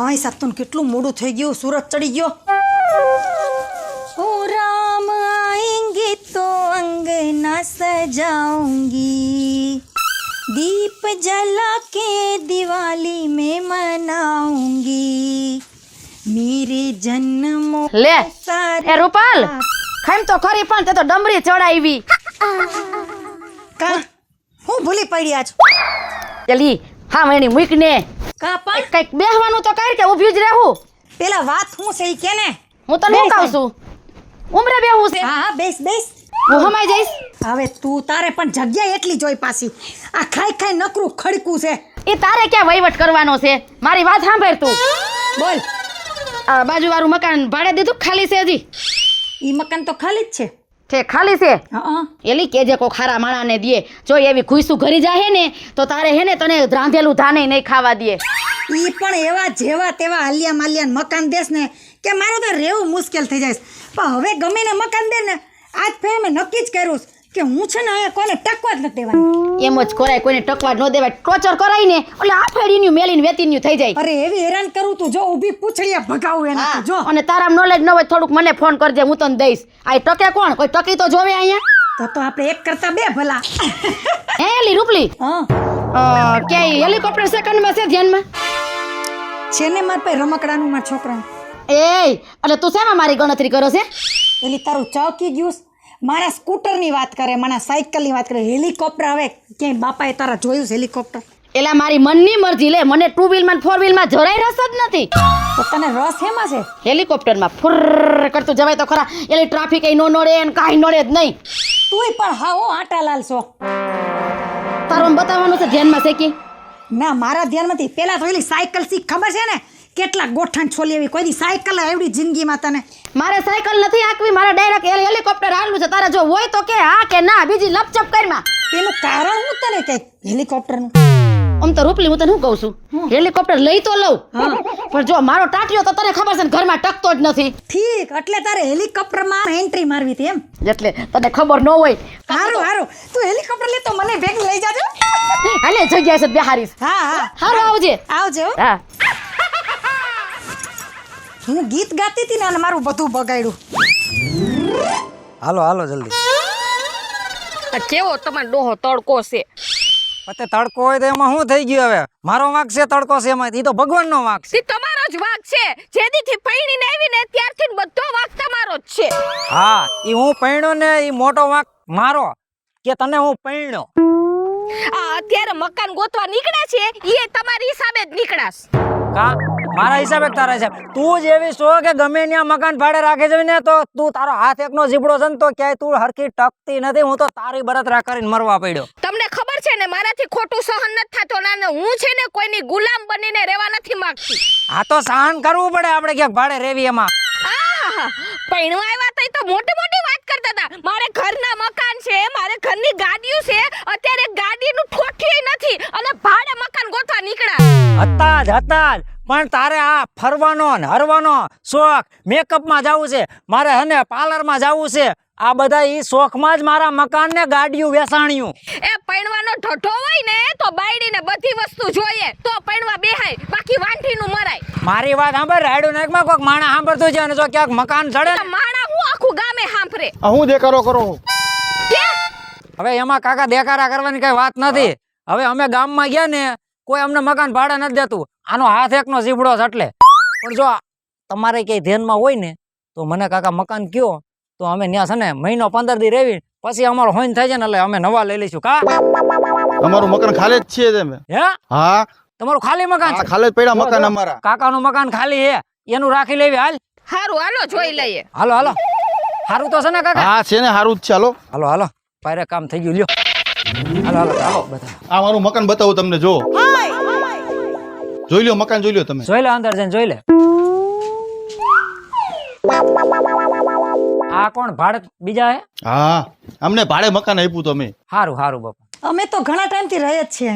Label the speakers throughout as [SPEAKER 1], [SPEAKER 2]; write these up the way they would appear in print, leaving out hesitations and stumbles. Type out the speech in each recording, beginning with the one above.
[SPEAKER 1] હાય સાતન કેટલું મોડું થઈ ગયું, સુરત ચડી ગયો। ઓ રામ આएंगे तो अंगना सजाऊंगी, दीप जला के दिवाली में मनाऊंगी, मेरे जन्मों
[SPEAKER 2] લે એ રૂપાલ ખાઈમ તો ખરી પણ તે તો ડમરી ચડાવી
[SPEAKER 1] કા હું ભૂલી પડી આજ।
[SPEAKER 2] ચલી હા મેણી મૂક ને
[SPEAKER 1] કા પણ
[SPEAKER 2] કઈક બેહવાનું તો કઈ કે ઊભી જ રહેવું।
[SPEAKER 1] પેલા વાત હું છે ઈ કે ને।
[SPEAKER 2] હું તને શું કહું છું ઉમરે બેહવું છે।
[SPEAKER 1] હા હા બેસ બેસ,
[SPEAKER 2] હું હમાઈ જઈશ।
[SPEAKER 1] હવે તું તારે પણ જગ્યા એટલી જોઈ પાછી, આ ખાઈ ખાઈ નકરું ખડકું છે।
[SPEAKER 2] એ તારે ક્યાં વહીવટ કરવાનો છે, મારી વાત સાંભળ તું।
[SPEAKER 1] બોલ,
[SPEAKER 2] આ બાજુવાળું મકાન ભાડે દીધું કે ખાલી છે હજી?
[SPEAKER 1] ઈ મકાન તો ખાલી જ છે।
[SPEAKER 2] છે ખાલી છે?
[SPEAKER 1] હા
[SPEAKER 2] એલી કેજે કો ખારા માણાને દે, જો એવી ખુઈસું ઘરી જાય ને તો તારે હે ને તને રાંધેલું ધાને નહીં ખાવા દે।
[SPEAKER 1] ઈ પણ એવા જેવા તેવા હાલિયા માલિયા મકાન દેસ ને કે મારે તો રહેવું મુશ્કેલ થઈ જાય। પણ હવે ગમે ને મકાન દે ને, આજ ફેર મેં નક્કી જ કર્યું કે હું છે ને અહીંયા કોઈને ટકવા જ નથી દેવાની।
[SPEAKER 2] એમ જ કરાય, કોઈને ટકવા ન દેવાય, ટોર્ચર કરાય ને એટલે આ ફેડીનું મેલીને વેતીનું થઈ જાય।
[SPEAKER 1] અરે એવી હેરાન કરું તું જો ઊભી પૂછડીયા ભગાવું એને તું જો।
[SPEAKER 2] અને તારા નોલેજ ન હોય થોડુંક મને ફોન કરજે, હું તને દઈશ। આ ટકે કોણ, કોઈ ટકી તો જોવે અહીંયા।
[SPEAKER 1] તો આપણે એક કરતા બે ભલા।
[SPEAKER 2] હે એલી રૂપલી
[SPEAKER 1] હા
[SPEAKER 2] કે હેલિકોપ્ટર સેકન્ડમાં છે ધ્યાનમાં?
[SPEAKER 1] છે ને મારા પાસે રમકડાનું મારા છોકરાનું।
[SPEAKER 2] એ એટલે તું શેમાં મારી ગણતરી કરો છે?
[SPEAKER 1] એલી તારું ચોકી ગયું, મારા સ્કૂટરની વાત કરે, મારા સાયકલની વાત કરે, હેલિકોપ્ટર હવે ક્યાંય બાપાએ તારા જોયું છે હેલિકોપ્ટર?
[SPEAKER 2] એલા મારી મનની મરજી લે, મને 2 વ્હીલમાં 4 વ્હીલમાં જરાય રસ જ નથી।
[SPEAKER 1] તો તને રસ હેમાં છે?
[SPEAKER 2] હેલિકોપ્ટરમાં ફુર કરતું જવાય તો ખરા, એલી ટ્રાફિક નો નડે ને કાંઈ નડે જ નહીં।
[SPEAKER 1] તુંય પણ હા હો આટાલાલ છો।
[SPEAKER 2] તારું બતાવવાનું છે ધ્યાનમાં છે કે?
[SPEAKER 1] ના મારા ધ્યાનમાંથી પેલા તો એલી સાયકલ શીખ, ખબર છે ને કેટલા ગોઠણ છોલી એવી કોઈ દી સાયકલ એવડી જિંદગીમાં તને?
[SPEAKER 2] મારે સાયકલ નથી આંકવી, મારે ડાયરેક્ટ હેલિકોપ્ટર હાલવું છે। તારે જો હોય તો કે હા કે ના, બીજી લપચપ કરમાં।
[SPEAKER 1] એનું કારણ હું તને કઈ હેલિકોપ્ટરનું?
[SPEAKER 2] આમ તો રૂપલી હું તને શું કહું છું, હેલિકોપ્ટર લઈ તો લઉં પણ જો મારો ટાટિયો તો તને ખબર છે ને ઘરમાં ટકતો જ નથી।
[SPEAKER 1] ઠીક, એટલે તારે હેલિકોપ્ટરમાં એન્ટ્રી મારવી હતી એમ?
[SPEAKER 2] એટલે તને ખબર ન હોય।
[SPEAKER 1] હારું હારું, તું હેલિકોપ્ટર લે તો મને ભેગી લઈ જાજો।
[SPEAKER 2] હાલે જગ્યા છે બેહારીશ।
[SPEAKER 1] હા હા
[SPEAKER 2] હારું આવજે।
[SPEAKER 1] આવજો।
[SPEAKER 2] હા
[SPEAKER 1] હું ગીત ગાતી હતી ને અને મારું બધું બગાડ્યું।
[SPEAKER 3] હાલો હાલો જલ્દી।
[SPEAKER 2] કેવો તમારો ડોહો તડકો છે?
[SPEAKER 3] પતે તડકો હોય તો એમાં શું થઈ ગયું? હવે મારો વાંક છે તડકો છે એમાં? ઈ તો ભગવાનનો વાંક છે।
[SPEAKER 2] તમારો જ વાંક છે, જેદીથી પૈણીને આવી ને ત્યારથી બધો વાંક તમારો જ છે।
[SPEAKER 3] હા, ઈ હું પૈણ્યો ને ઈ મોટો વાંક મારો કે તને હું પૈણ્યો?
[SPEAKER 2] આ અત્યારે મકાન ગોતવા નીકળ્યા છે એ તમારી હિસાબે જ નીકળાશ।
[SPEAKER 3] કા મારા હિસાબે કે તારા હિસાબે? તું જ એવી છો કે ગમે ત્યાં મકાન ભાડે રાખે છે ને તો તું તારો હાથ એકનો જીબડો છે ને તો ક્યાંય તું હરખી ટકતી નથી। હું તો તારી બળતરા કરીને મરવા પડ્યો।
[SPEAKER 2] તમને ખબર છે ને મારાથી ખોટું સહન નથી થતું ને હું છે ને કોઈની ગુલામ બનીને રહેવા નથી માંગતી।
[SPEAKER 3] આ તો સહન કરવું પડે આપણે ક્યાંક ભાડે રેવી એમાં।
[SPEAKER 2] પૈણવા આવ્યા તઈ તો મોટી મોટી વાત કરતા હતા, મારે ઘરના મકાન છે, મારે ઘરની ગાડીઓ છે, અત્યારે ગાડીનું ઠોઠીય નથી અને ભાડે મકાન ગોતવા નીકળ્યા।
[SPEAKER 3] હતા જ પણ તારે આ ફરવાનો ને હરવાનો શોખ, મેકઅપમાં જવું છે, મારે હને પાર્લરમાં જવું છે, આ બધા ઈ શોખમાં જ મારા મકાન ને ગાડીયું વેસાણ્યું।
[SPEAKER 2] એ પૈણવાનો ઠઠો હોય ને તો બાયડીને બધી વસ્તુ જોઈએ તો પૈણવા બેહાય, બાકી વાંઠીનું મરાય।
[SPEAKER 3] મારી વાત સાંભળ, રાયડું નાકમાં કોઈક માણા સાંભળતું છે અને જો ક્યાંક મકાન ચડે ને
[SPEAKER 2] માણા હું આખું ગામે સાંભળે।
[SPEAKER 4] હું દેખાડો કરો?
[SPEAKER 3] હવે એમાં કાકા દેખાડા કરવાની કઈ વાત નથી। હવે અમે ગામમાં ગયા ને કોઈ અમને મકાન ભાડે નથી દેતું, આનો હાથ એકનો ઝીબડો છે એટલે। પણ જો તમારે કઈ ધ્યાનમાં હોય ને તો મને કાકા મકાન કયો તો અમે ત્યાં છે ને મહિનો 15 દી રેવી પછી અમારો હોઈન થાય છે ને એટલે અમે નવા લઈ લઈશું। કા
[SPEAKER 4] અમારું મકાન ખાલી જ છે તમે?
[SPEAKER 3] હે
[SPEAKER 4] હા
[SPEAKER 3] તમારું ખાલી મકાન છે?
[SPEAKER 4] ખાલી જ પડ્યા મકાન અમારા।
[SPEAKER 3] કાકાનું મકાન ખાલી હે, એનું રાખી લેવી। હાલ
[SPEAKER 2] હારું હાલો જોઈ લઈએ।
[SPEAKER 3] હાલો હાલો, હારું તો છે ને કાકા?
[SPEAKER 4] હા છે ને, સારું જ છે। હાલો
[SPEAKER 3] હાલો હાલો, પાયરે કામ થઈ ગયું, લ્યો હાલો હાલો હાલો બધા।
[SPEAKER 4] આ મારું મકાન બતાવું તમને, જો જોઈ લ્યો મકાન, જોઈ લ્યો તમે।
[SPEAKER 3] જોઈ લે, અંદર જઈને જોઈ લે। આ કોણ ભાડે બીજા હે?
[SPEAKER 4] હા અમને ભાડે મકાન આપ્યું તમે।
[SPEAKER 3] હારું હારું બાપા,
[SPEAKER 1] અમે તો ઘણા ટાઈમથી રહે જ છીએ।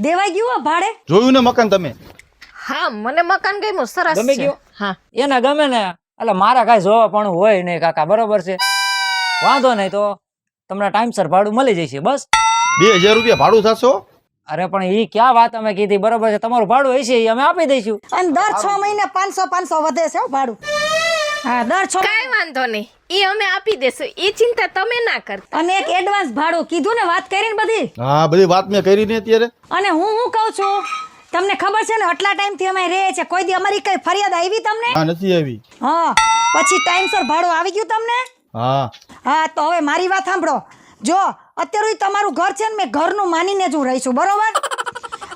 [SPEAKER 1] દેવાઈ ગયું આ ભાડે?
[SPEAKER 4] જોયું ને મકાન તમે?
[SPEAKER 2] હા મને મકાન ગમ્યું, સરસ
[SPEAKER 3] ગમે
[SPEAKER 2] છે।
[SPEAKER 3] ગયું?
[SPEAKER 2] હા
[SPEAKER 3] એને ગમે ને એટલે મારા કાંઈ જોવા પણ હોય નહીં કાકા, બરોબર છે? વાંધો નહીં, તો તમને ટાઈમસર ભાડું મળી જશે। બસ
[SPEAKER 4] 2000 રૂપિયા ભાડું થશો?
[SPEAKER 3] અરે પણ ઈ ક્યાં વાત અમે કીધી, બરોબર છે, તમારું ભાડું હશે ઈ અમે આપી દઈશું.
[SPEAKER 1] અને દર 6 મહિને 500 વધે છે હો ભાડું. હા, દર 6
[SPEAKER 2] કાઈ વાંધો નહીં, ઈ અમે આપી દેશું, ઈ ચિંતા તમે ના કરતા.
[SPEAKER 1] અને એક એડવાન્સ ભાડું કીધું ને, વાત કરીને બધી.
[SPEAKER 4] હા બધી વાત મેં કરી ને અત્યારે.
[SPEAKER 1] અને હું કહું છું, તમને ખબર છે ને આટલા ટાઈમથી અમે રહે છે, કોઈ દી અમારી કઈ ફરિયાદ આવી તમને?
[SPEAKER 4] હા નથી આવી.
[SPEAKER 1] હા, પછી ટાઈમસર ભાડું આવી ગયું તમને?
[SPEAKER 4] હા
[SPEAKER 1] હા, તો હવે મારી વાત સાંભળો. જો અત્યારે તમારું ઘર છે ને, મેં ઘરનું માનીને જ હું રહી છું, બરોબર?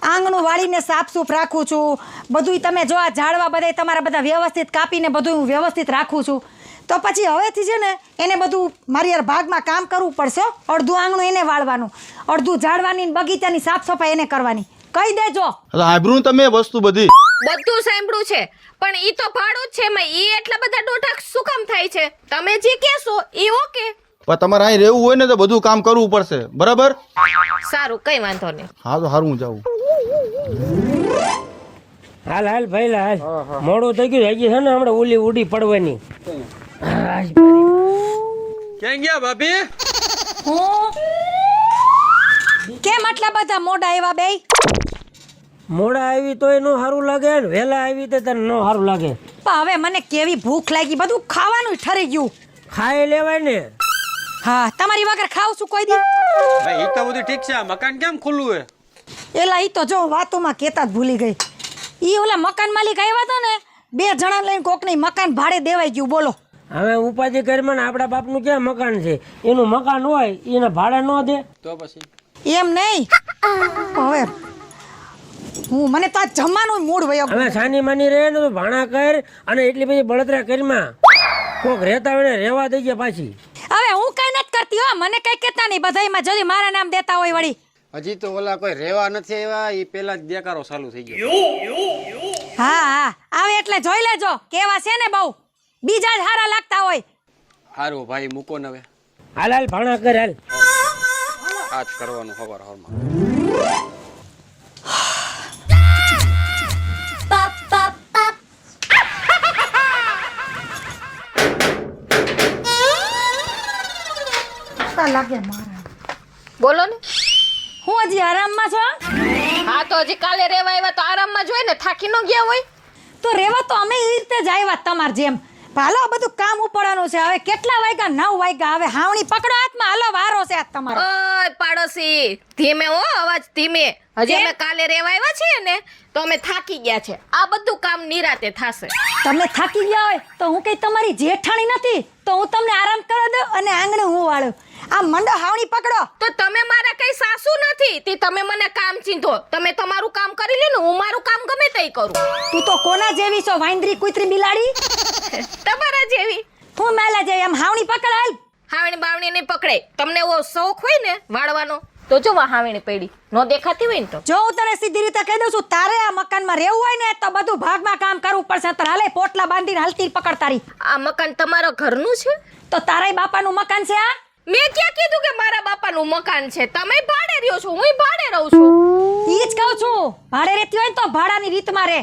[SPEAKER 1] આંગણું વાળીને સાફસૂફ રાખું છું, બધું તમે જો આ ઝાડવા બધા તમારા બધા વ્યવસ્થિત કાપીને બધું હું વ્યવસ્થિત રાખું છું. તો પછી હવેથી છે ને એને બધું મારી યાર ભાગમાં કામ કરવું પડશે. અડધું આંગણું એને વાળવાનું, અડધું ઝાડવાની ને બગીચાની સાફ સફાઈ એને કરવાની. કહી દેજો.
[SPEAKER 4] સાંભળ્યું તમે વસ્તુ બધી?
[SPEAKER 2] બધું સાંભળ્યું છે, પણ ઈ તો ભાડું જ છે, એમાં ઈ એટલા બધા ડોઢા શું કામ થાય છે? તમે જે કહેશો ઈ ઓકે.
[SPEAKER 4] પણ તમારે અહીં રહેવું હોય ને તો બધું કામ કરવું પડશે, બરાબર?
[SPEAKER 2] સારું, કઈ વાંધો નહીં.
[SPEAKER 4] હા તો સારું, હું જાઉં.
[SPEAKER 5] હાલ હાલ ભાઈ હાલ, મોડું થઈ ગયું, હજી છે ને હમણાં ઓલી ઉડી પડવાની.
[SPEAKER 6] ક્યાં ગયા ભાભી?
[SPEAKER 1] કેમ આટલા બધા મોઢા એવા બે?
[SPEAKER 5] મોડા આવી તોય નો સારું લાગે ને વહેલા આવી તો તને નો સારું લાગે.
[SPEAKER 1] પણ હવે મને કેવી ભૂખ લાગી, બધું ખાવાનું ઠરી ગયું.
[SPEAKER 5] ખાઈ લેવાય ને.
[SPEAKER 1] હા, તમારી વગર ખાવ છું કોઈ દી?
[SPEAKER 6] ભાઈ ઈ તો બધું ઠીક છે, આ મકાન કેમ ખુલ્લું હે?
[SPEAKER 1] એલા ઈ તો જો વાતોમાં કેતા જ ભૂલી ગઈ. ઈ ઓલા મકાન માલિક આવ્યા હતા ને, 2 જણા લઈને કોકની મકાન ભાડે દેવાઈ ગયું. બોલો
[SPEAKER 5] હવે ઉપાધિ કરીમાં ને આપણા બાપનું ક્યાં મકાન છે? એનું મકાન હોય એને ભાડે ન દે
[SPEAKER 6] તો પછી
[SPEAKER 1] એમ નહીં. હવે મને તો આ જમવાનું મૂડ વયો ગયો.
[SPEAKER 5] હવે સાની માની રહે ને તો ભાણા કર અને એટલી બધી બળતરા કરીમાં કોક રહેતા હોય ને રહેવા દઈએ પાછી.
[SPEAKER 1] હવે હું કઈ નથી કરતી હો, મને કઈ કેતા નહીં. બધાયમાં જલ્દી મારા નામ દેતા હોય વળી.
[SPEAKER 6] હજી તો ઓલા કોઈ રેવા નથી આવ્યા, ઈ પેલા જ દેકારો ચાલુ થઈ ગયો.
[SPEAKER 1] હા હા, આવે એટલે જોઈ લેજો કેવા છે ને, બહુ બીજા જ હારા લાગતા હોય.
[SPEAKER 6] હારું ભાઈ મૂકો ને હવે,
[SPEAKER 5] હાલ હાલ ભાણા કર હાલ.
[SPEAKER 6] આજ કરવાનું ખબર હરમાં.
[SPEAKER 1] લાગે મારા.
[SPEAKER 2] બોલો ને.
[SPEAKER 1] હું હજી આરામમાં છો?
[SPEAKER 2] હા, તો હજી કાલે રેવા આવ્યા તો આરામમાં જ હોય ને, થાકી ન ગયા હોય
[SPEAKER 1] તો રેવા તો અમે એ રીતે જ આવ્યા તમાર જેમ. હાલો બધું કામ ઉપડવાનું છે. હવે કેટલા વાગ્યા? 9 વાગ્યા. હવે હાવણી પકડો હાથમાં, હાલો વારો છે આજ તમારો.
[SPEAKER 2] ઓય પાડોશી, ધીમે હો, અવાજ ધીમે. હજી અમે કાલે રેવા આવ્યા છીએ ને તો અમે થાકી ગયા છે. આ બધું કામ નિરાતે થાશે.
[SPEAKER 1] તમે થાકી ગયા હોય તો હું કઈ તમારી જેઠાણી નથી, તો હું તમને આરામ કરવા દઉં અને આંગણે હું વાળું. આ મંડો હાવણી પકડો.
[SPEAKER 2] તો તમે મારા કઈ સાસુ નથી તે તમે મને કામ ચીંધો. તમે તમારું કામ કરી લ્યો ને, હું મારું કામ ગમે તે કરું.
[SPEAKER 1] તું તો કોના જેવી છો? વાંદરી કૂતરી બિલાડી?
[SPEAKER 2] તમારા જેવી.
[SPEAKER 1] હું મેલા જેવી. આમ હાવણી પકડ હાલ.
[SPEAKER 2] હાવણી બાવણી નહીં પકડે. તમને એવો શોખ હોય ને વાળવાનો તો જો હાવણી પડી નો દેખાતી હોય ને તો
[SPEAKER 1] જો હું તને સીધી રીતે કહી દઉં છું, તારે આ મકાનમાં રહેવું હોય ને તો બધું ભાગમાં કામ કરવું પડશે. તો હાલે પોટલા બાંધીને હાલતી પકડ તારી.
[SPEAKER 2] આ મકાન તમારા ઘરનું છે?
[SPEAKER 1] તો તારાય બાપાનું મકાન છે આ?
[SPEAKER 2] મેં ક્યાં કીધું કે મારા બાપાનું મકાન છે? તમે ભાડે રહ્યો છો, હું ભાડે રહું છું.
[SPEAKER 1] ઈ જ કહું છું, ભાડે રહેતી હોય ને તો ભાડાની રીતમાં રહે.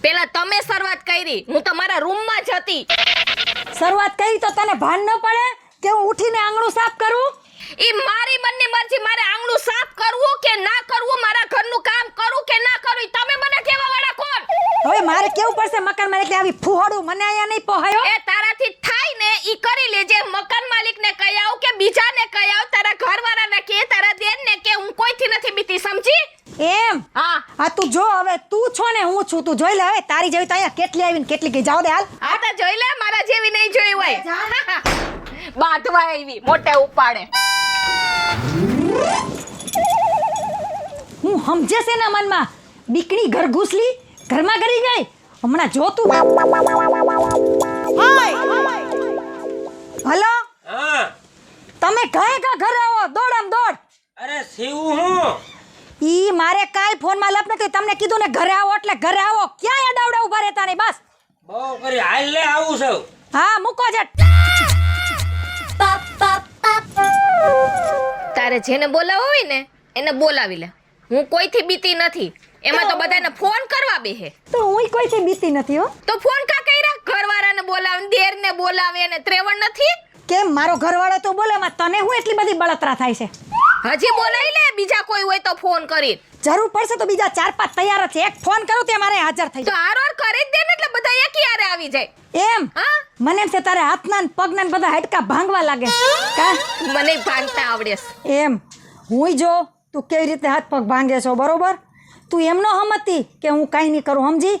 [SPEAKER 2] પેલા તમે શરૂઆત કરી, હું તમારા રૂમમાં જ હતી.
[SPEAKER 1] શરૂઆત કરી તો તને ભાન ન પડે કે હું ઉઠીને આંગણું સાફ કરું?
[SPEAKER 2] ઈ મારી મનની મરજી. મારે આંગણું સાફ કરવું કે ના કરવું, મારા ઘરનું કામ કરું કે ના કરું, ઈ તમે મને કહેવા વાળા કોણ?
[SPEAKER 1] હવે મારે કેવું પડશે મકાનમાં, એટલે આવી ફુહડું મને અહીંયા નહીં પોહાયો.
[SPEAKER 2] એ તારાથી થાય ને ઈ કરી લેજે. મકાન માલિકને કહી આવ કે બીજાને કહી આવ, તારા ઘરવાળાને કે, તારા દેરને કે, હું કોઈથી નથી બીતી, સમજી?
[SPEAKER 1] એમ?
[SPEAKER 2] હા
[SPEAKER 1] હા, તું જો હવે તું છો ને હું છું, તું જોઈ લે. હવે તારી જેવી તો અહીંયા કેટલી આવીને કેટલી ગઈ. જાવ દે હાલ.
[SPEAKER 2] આ તો જોઈ લે, મારા જેવી નહીં જોઈ હોય. બાંધવા આવી મોટે ઉપાડે.
[SPEAKER 1] હું સમજે છે ને મનમાં, બીકણી ઘર ઘૂસલી, ઘરમાં ગરી ગઈ. હમણાં જો તું. હલો,
[SPEAKER 5] હા
[SPEAKER 1] તમે ઘરે ઘરે આવો, દોડ દોડ.
[SPEAKER 5] અરે શિવ હું
[SPEAKER 1] ઈ મારે કાઈ ફોનમાં લપ નથી. તમને કીધું ને ઘરે આવો એટલે ઘરે આવો. ક્યાં અડાવડા ઉભા રહેતા નહીં, બસ.
[SPEAKER 5] બહુ કરી હાલ લે આવું છું.
[SPEAKER 1] હા, મૂકો જ.
[SPEAKER 2] તારે જેને બોલાવો હોય ને એને બોલાવી લે. હું કોઈથી બીતી નથી. એમાં તો બધાને ફોન કરવા બેહે.
[SPEAKER 1] તો હું કોઈથી બીતી નથી હો.
[SPEAKER 2] તો ફોન કા કર્યા? ઘરવાળાને બોલાવે, દેરને બોલાવે, અને ત્રેવણ નથી.
[SPEAKER 1] કેમ મારો ઘરવાળો તો બોલે, માં તને હું એટલી બધી બળતરા થાય છે?
[SPEAKER 2] હજી બોલાવી લે બીજા કોઈ હોય તો ફોન કરી.
[SPEAKER 1] જરૂર પડશે તો બીજા 4-5 તૈયાર જ છે. એક ફોન કરું તે મારે હાજર થઈ
[SPEAKER 2] તો
[SPEAKER 1] જાય.
[SPEAKER 2] આરોર કરી જ દે ને એટલે બધા એકી હારે આવી જાય.
[SPEAKER 1] એમ
[SPEAKER 2] હા
[SPEAKER 1] મને એમ છે તારે હાથના ને પગના ને બધા હાડકા ભાંગવા લાગે કા
[SPEAKER 2] મને ભાંગતા આવડે છે.
[SPEAKER 1] એમ હુંય જો તું કેવી રીતે હાથ પગ ભાંગે છો બરોબર. તું એમનો હમતી કે હું કાંઈ નહીં કરું સમજી.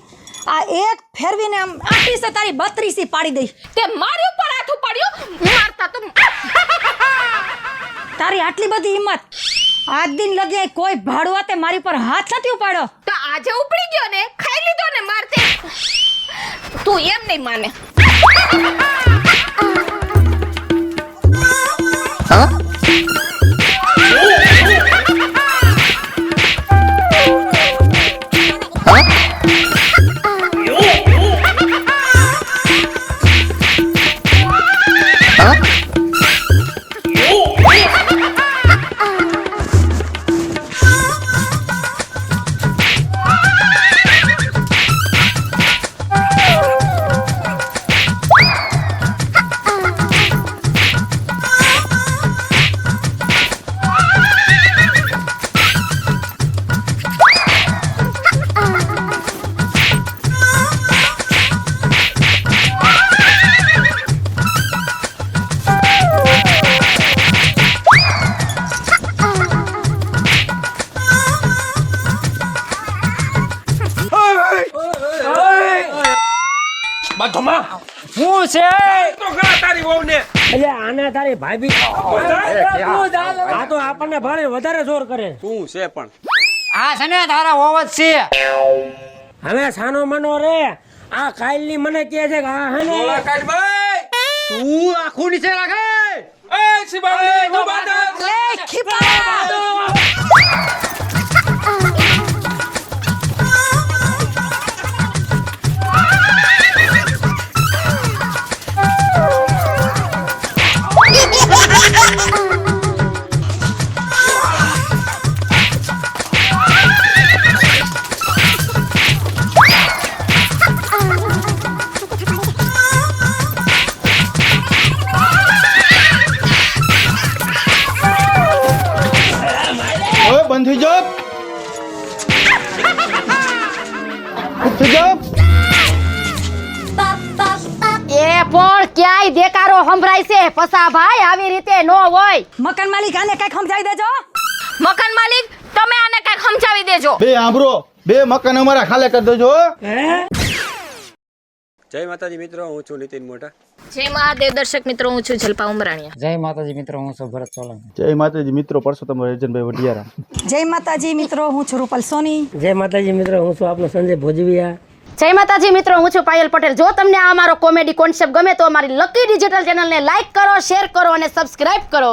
[SPEAKER 1] આ એક ફેરવીને આમ આખી છે તારી 32 પાડી દઈશ.
[SPEAKER 2] તે મારી ઉપર હાથ ઉપાડ્યો મારતા તો
[SPEAKER 1] તારી આટલી બધી હિંમત આજ દિન લગે કોઈ ભાડુઆ તે મારી પર હાથ નથી ઉપાડ્યો.
[SPEAKER 2] તો આજે ઉપડી ગયો ને ખાઈ લીધો ને મારતે. તું એમ નહીં માને.
[SPEAKER 5] બાધોમાં
[SPEAKER 3] હું છે
[SPEAKER 5] તો ખરા તારી વહુને. એટલે આને તારી ભાભી આ તો આપણને ભાડે વધારે જોર કરે.
[SPEAKER 6] શું છે પણ
[SPEAKER 3] આ છે ને તારા હોવત છે.
[SPEAKER 5] હવે સાનો મનો રે આ કાલની મને કહે છે કે આ હે ને
[SPEAKER 6] તું આખું નીચે રાખે
[SPEAKER 1] લે ખીપા
[SPEAKER 4] ઓય બંધ થઈ જાવ. ચૂપ થઈ જાવ.
[SPEAKER 2] એ પણ ક્યાંય દેકારો સંભળાય છે પસા ભાઈ આવી રીતે નો હોય.
[SPEAKER 1] મકાન માલિક આને કઈક સમજાવી દેજો.
[SPEAKER 2] મકાન માલિક તમે આને કઈક સમજાવી દેજો.
[SPEAKER 4] બે આંબરો બે મકાન અમારા ખાલે કરી દેજો હો.
[SPEAKER 6] જય માતાજી મિત્રો, હું છું નીતિન મોટા.
[SPEAKER 2] જય મહાદેવ દર્શક મિત્રો, હું છું જલપા ઉમરાણીયા.
[SPEAKER 3] જય માતાજી મિત્રો, હું છું ભરત સોલંકી.
[SPEAKER 4] જય માતાજી મિત્રો, પરસોત્તમ રજનભાઈ વઢિયારા.
[SPEAKER 1] જય માતાજી મિત્રો, હું છું રૂપલ સોની.
[SPEAKER 5] જય માતાજી મિત્રો, હું છું આપણો સંજય ભોજવિયા.
[SPEAKER 7] જય માતાજી મિત્રો, હું છું પાયલ પટેલ. જો તમને આ અમારો કોમેડી કોન્સેપ્ટ ગમે તો અમારી લકી ડિજિટલ ચેનલને લાઈક કરો, શેર કરો અને સબસ્ક્રાઇબ કરો.